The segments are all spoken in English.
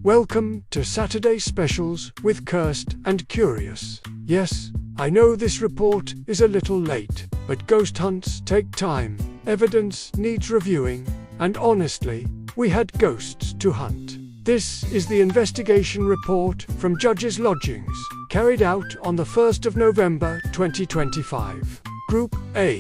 Welcome to Saturday Specials with Cursed and Curious. Yes, I know this report is a little late, but ghost hunts take time, evidence needs reviewing, and honestly, we had ghosts to hunt. This is the investigation report from Judge's Lodgings, carried out on the 1st of November 2025. Group A.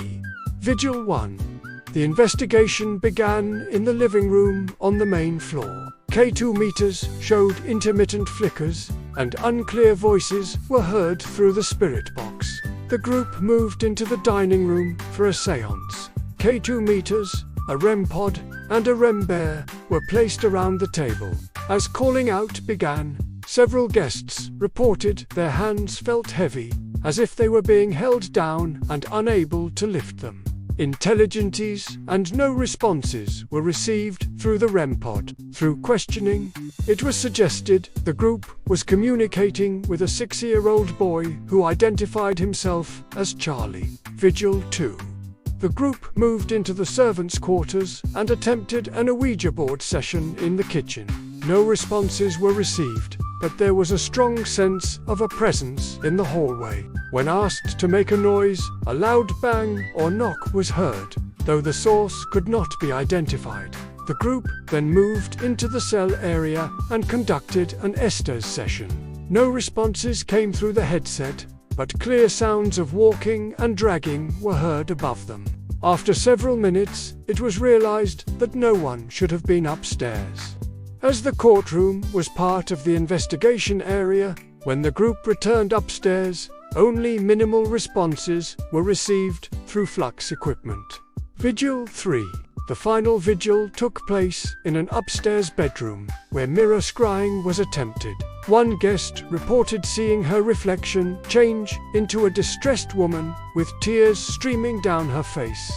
Vigil 1. The investigation began in the living room on the main floor. K2 meters showed intermittent flickers, and unclear voices were heard through the spirit box. The group moved into the dining room for a seance. K2 meters, a REM Pod, and a REM bear were placed around the table. As calling out began, several guests reported their hands felt heavy, as if they were being held down and unable to lift them. Intelligencies and no responses were received through the REM Pod. Through questioning, it was suggested the group was communicating with a 6-year-old boy who identified himself as Charlie. Vigil 2. The group moved into the servants' quarters and attempted an Ouija board session in the kitchen. No responses were received, but there was a strong sense of a presence in the hallway. When asked to make a noise, a loud bang or knock was heard, though the source could not be identified. The group then moved into the cell area and conducted an Estes session. No responses came through the headset, but clear sounds of walking and dragging were heard above them. After several minutes, it was realized that no one should have been upstairs. As the courtroom was part of the investigation area, when the group returned upstairs, only minimal responses were received through flux equipment. Vigil 3. The final vigil took place in an upstairs bedroom, where mirror scrying was attempted. One guest reported seeing her reflection change into a distressed woman with tears streaming down her face,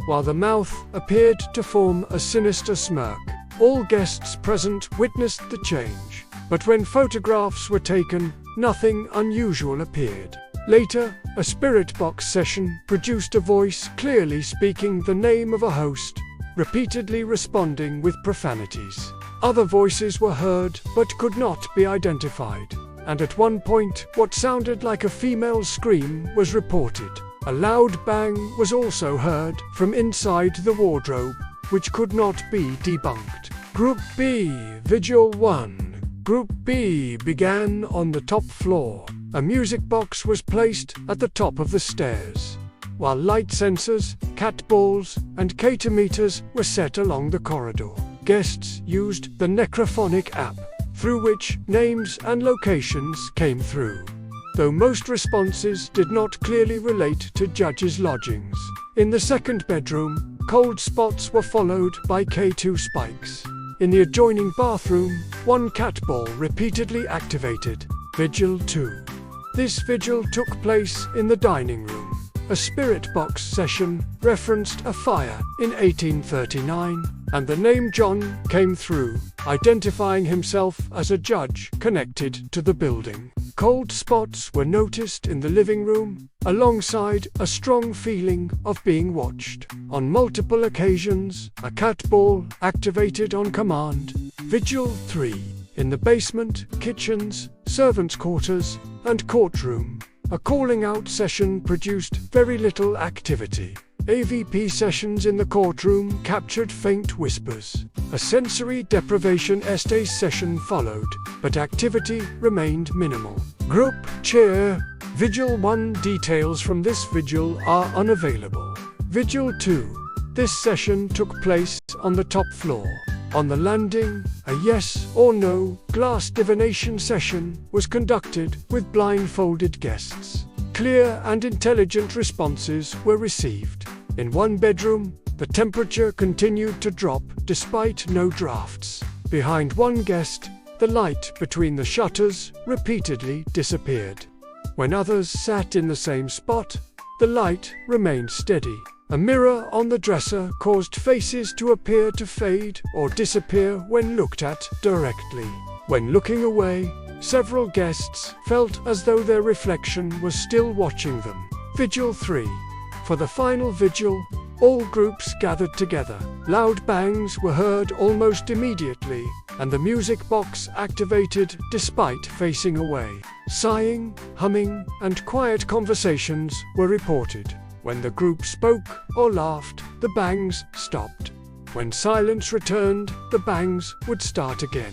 while the mouth appeared to form a sinister smirk. All guests present witnessed the change, but when photographs were taken, nothing unusual appeared. Later, a spirit box session produced a voice clearly speaking the name of a host, repeatedly responding with profanities. Other voices were heard but could not be identified, and at one point what sounded like a female scream was reported. A loud bang was also heard from inside the wardrobe, which could not be debunked. Group B. Vigil 1. Group B began on the top floor. A music box was placed at the top of the stairs, while light sensors, cat balls, and K2 meters were set along the corridor. Guests used the necrophonic app, through which names and locations came through, though most responses did not clearly relate to Judge's Lodgings. In the second bedroom, cold spots were followed by K2 spikes. In the adjoining bathroom, one cat ball repeatedly activated. Vigil 2. This vigil took place in the dining room. A spirit box session referenced a fire in 1839, and the name John came through, identifying himself as a judge connected to the building. Cold spots were noticed in the living room, alongside a strong feeling of being watched. On multiple occasions, a cat ball activated on command. Vigil 3. In the basement, kitchens, servants' quarters, and courtroom, a calling out session produced very little activity. AVP sessions in the courtroom captured faint whispers. A sensory deprivation Estes session followed, but activity remained minimal. Group Chair. Vigil 1. Details from this vigil are unavailable. Vigil 2. This session took place on the top floor. On the landing, a yes or no glass divination session was conducted with blindfolded guests. Clear and intelligent responses were received. In one bedroom, the temperature continued to drop despite no drafts. Behind one guest, the light between the shutters repeatedly disappeared. When others sat in the same spot, the light remained steady. A mirror on the dresser caused faces to appear to fade or disappear when looked at directly. When looking away, several guests felt as though their reflection was still watching them. Vigil 3. For the final vigil, all groups gathered together. Loud bangs were heard almost immediately, and the music box activated despite facing away. Sighing, humming, and quiet conversations were reported. When the group spoke or laughed, the bangs stopped. When silence returned, the bangs would start again.